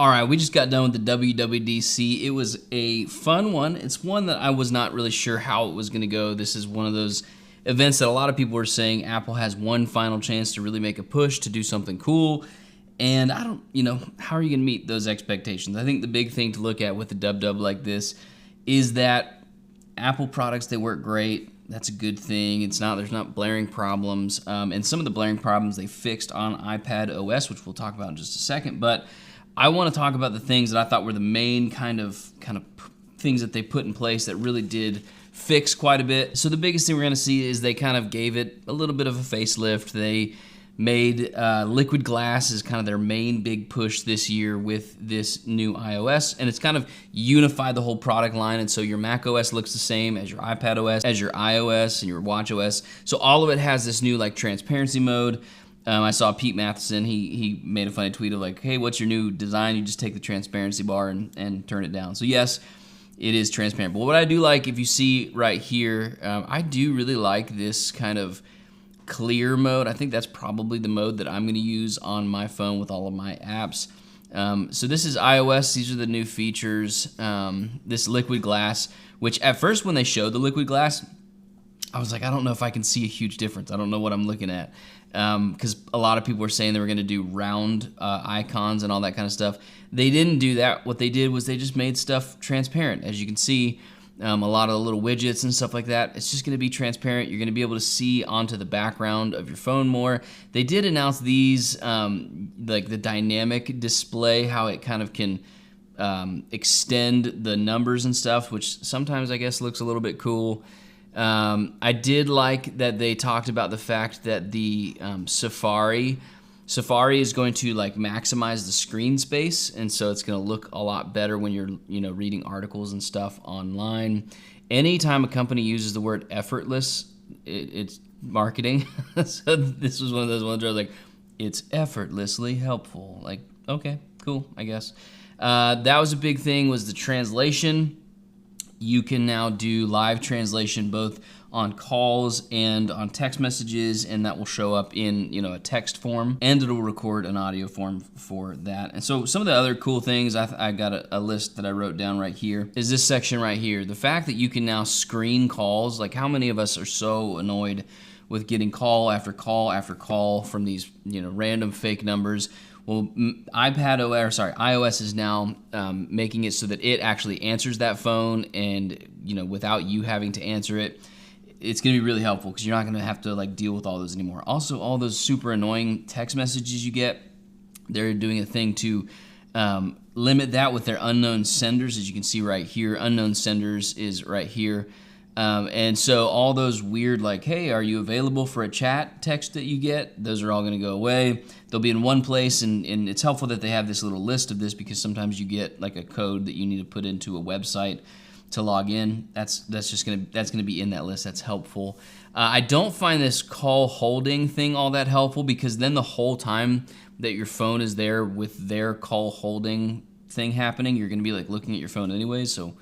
All right, we just got done with the WWDC. It was a fun one. It's one that I was not really sure how it was going to go. This is one of those events that a lot of people were saying Apple has one final chance to really make a push to do something cool. And I don't, how are you going to meet those expectations? I think the big thing to look at with the WW like this is that Apple products, they work great. That's a good thing. There's not blaring problems. And some of the blaring problems they fixed on iPadOS, which we'll talk about in just a second. But I want to talk about the things that I thought were the main kind of things that they put in place that really did fix quite a bit. So the biggest thing we're going to see is they kind of gave it a little bit of a facelift. They made liquid glass as kind of their main big push this year with this new iOS, and it's kind of unified the whole product line. And so your macOS looks the same as your iPadOS, as your iOS and your watchOS. So all of it has this new like transparency mode. I saw Pete Matheson, he made a funny tweet of like, hey, what's your new design? You just take the transparency bar and turn it down. So yes, it is transparent. But what I do like, if you see right here, I do really like this kind of clear mode. I think that's probably the mode that I'm going to use on my phone with all of my apps. So this is iOS. These are the new features. This liquid glass, which at first when they showed the liquid glass, I was like, I don't know if I can see a huge difference. I don't know what I'm looking at. Because a lot of people were saying they were going to do round icons and all that kind of stuff. They didn't do that. What they did was they just made stuff transparent. As you can see, a lot of the little widgets and stuff like that, it's just going to be transparent. You're going to be able to see onto the background of your phone more. They did announce these, like the dynamic display, how it kind of can extend the numbers and stuff, which sometimes I guess looks a little bit cool. I did like that they talked about the fact that the Safari is going to like maximize the screen space, and so it's going to look a lot better when you're reading articles and stuff online. Anytime a company uses the word effortless, it's marketing. So this was one of those ones where I was like, it's effortlessly helpful. Like, okay, cool, I guess. That was a big thing, was the translation. You can now do live translation both on calls and on text messages, and that will show up in a text form, and it'll record an audio form for that. And so some of the other cool things, I got a list that I wrote down right here, is this section right here. The fact that you can now screen calls, like how many of us are so annoyed with getting call after call after call from these random fake numbers. Well, iOS is now making it so that it actually answers that phone, and without you having to answer it, it's going to be really helpful because you're not going to have to like deal with all those anymore. Also, all those super annoying text messages you get, they're doing a thing to limit that with their unknown senders. As you can see right here, unknown senders is right here. And so all those weird like, hey, are you available for a chat text that you get, those are all going to go away. They'll be in one place, and it's helpful that they have this little list of this because sometimes you get like a code that you need to put into a website to log in. That's gonna be in that list. That's helpful. I don't find this call holding thing all that helpful, because then the whole time that your phone is there with their call holding thing happening, you're gonna be like looking at your phone anyways. So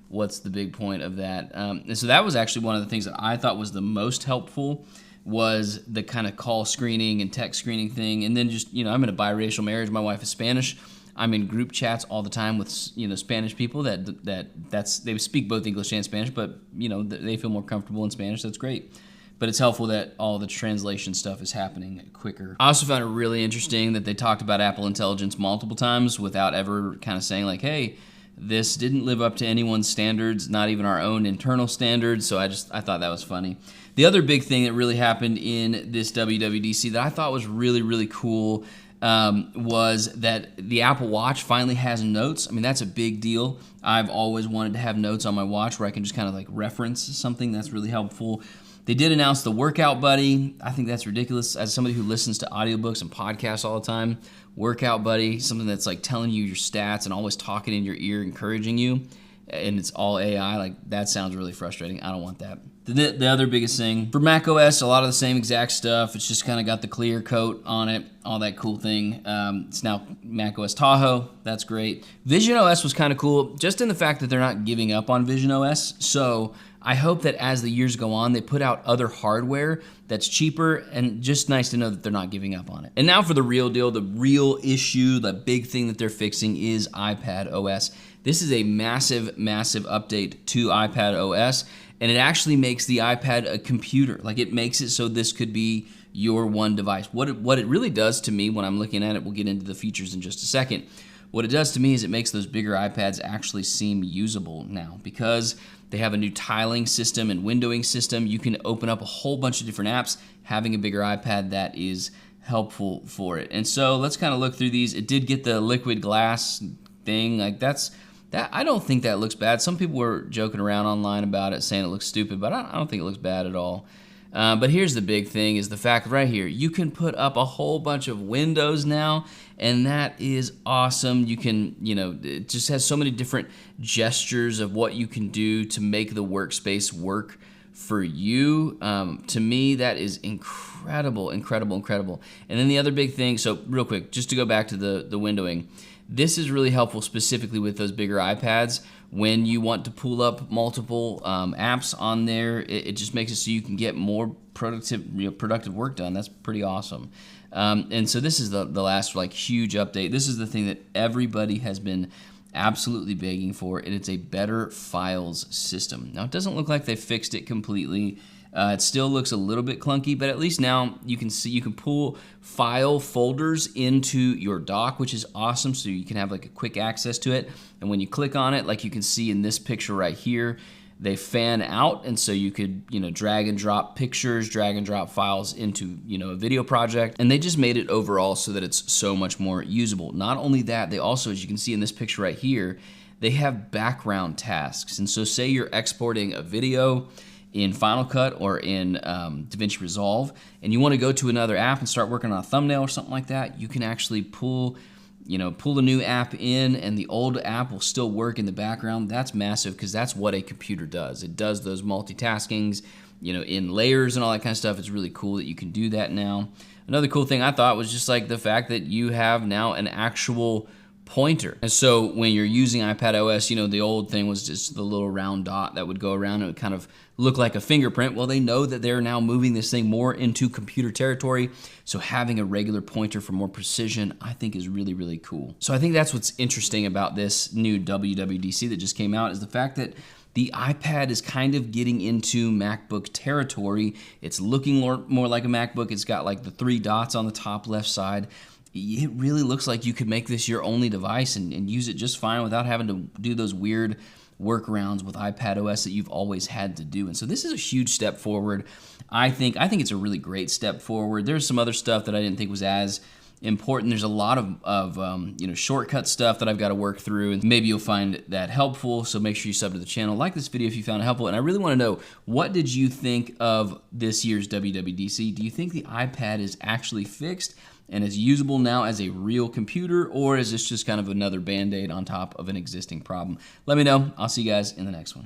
what's the big point of that? And so that was actually one of the things that I thought was the most helpful, was the kind of call screening and text screening thing. And then just, I'm in a biracial marriage. My wife is Spanish. I'm in group chats all the time with, Spanish people they speak both English and Spanish, but, they feel more comfortable in Spanish. That's great. But it's helpful that all the translation stuff is happening quicker. I also found it really interesting that they talked about Apple Intelligence multiple times without ever kind of saying like, hey, this didn't live up to anyone's standards, not even our own internal standards. So I thought that was funny. The other big thing that really happened in this WWDC that I thought was really, really cool was that the Apple Watch finally has notes. I mean, that's a big deal. I've always wanted to have notes on my watch where I can just kind of like reference something. That's really helpful. They did announce the Workout Buddy. I think that's ridiculous. As somebody who listens to audiobooks and podcasts all the time, Workout Buddy, something that's like telling you your stats and always talking in your ear, encouraging you, and it's all AI, like that sounds really frustrating. I don't want that. The other biggest thing, for macOS, a lot of the same exact stuff. It's just kind of got the clear coat on it, all that cool thing. It's now macOS Tahoe. That's great. Vision OS was kind of cool, just in the fact that they're not giving up on Vision OS. So I hope that as the years go on, they put out other hardware that's cheaper, and just nice to know that they're not giving up on it. And now for the real deal, the real issue, the big thing that they're fixing is iPadOS. This is a massive, massive update to iPadOS, and it actually makes the iPad a computer. Like, it makes it so this could be your one device. What it really does to me when I'm looking at it, we'll get into the features in just a second. What it does to me is it makes those bigger iPads actually seem usable now, because they have a new tiling system and windowing system. You can open up a whole bunch of different apps. Having a bigger iPad, that is helpful for it. And so let's kind of look through these. It did get the liquid glass thing. Like, that I don't think that looks bad. Some people were joking around online about it, saying it looks stupid, but I don't think it looks bad at all. But here's the big thing, is the fact right here, you can put up a whole bunch of windows now, and that is awesome. You can, it just has so many different gestures of what you can do to make the workspace work for you. To me, that is incredible, incredible, incredible. And then the other big thing, so real quick, just to go back to the windowing, this is really helpful specifically with those bigger iPads. When you want to pull up multiple apps on there, it just makes it so you can get more productive work done. That's pretty awesome. And so this is the last huge update. This is the thing that everybody has been absolutely begging for, and it's a better files system. Now, it doesn't look like they fixed it completely. It still looks a little bit clunky, but at least now you can see you can pull file folders into your dock, which is awesome, so you can have like a quick access to it. And when you click on it, like you can see in this picture right here, they fan out, and so you could drag and drop pictures, drag and drop files into a video project, and they just made it overall so that it's so much more usable. Not only that, they also, as you can see in this picture right here, they have background tasks. And so say you're exporting a video in Final Cut or in DaVinci Resolve, and you want to go to another app and start working on a thumbnail or something like that, you can actually pull the new app in, and the old app will still work in the background. That's massive, because that's what a computer does. It does those multitaskings, in layers and all that kind of stuff. It's really cool that you can do that now. Another cool thing I thought was just like the fact that you have now an actual pointer. And so when you're using iPadOS, the old thing was just the little round dot that would go around and it would kind of look like a fingerprint. Well, they know that they're now moving this thing more into computer territory, so having a regular pointer for more precision, I think, is really, really cool. So I think that's what's interesting about this new WWDC that just came out, is the fact that the iPad is kind of getting into MacBook territory. It's looking more like a MacBook. It's got like the 3 dots on the top left side. It really looks like you could make this your only device and use it just fine without having to do those weird workarounds with iPadOS that you've always had to do. And so this is a huge step forward. I think it's a really great step forward. There's some other stuff that I didn't think was as important. There's a lot of shortcut stuff that I've got to work through, and maybe you'll find that helpful. So make sure you sub to the channel, like this video if you found it helpful. And I really want to know, what did you think of this year's WWDC? Do you think the iPad is actually fixed and is usable now as a real computer, or is this just kind of another Band-Aid on top of an existing problem? Let me know. I'll see you guys in the next one.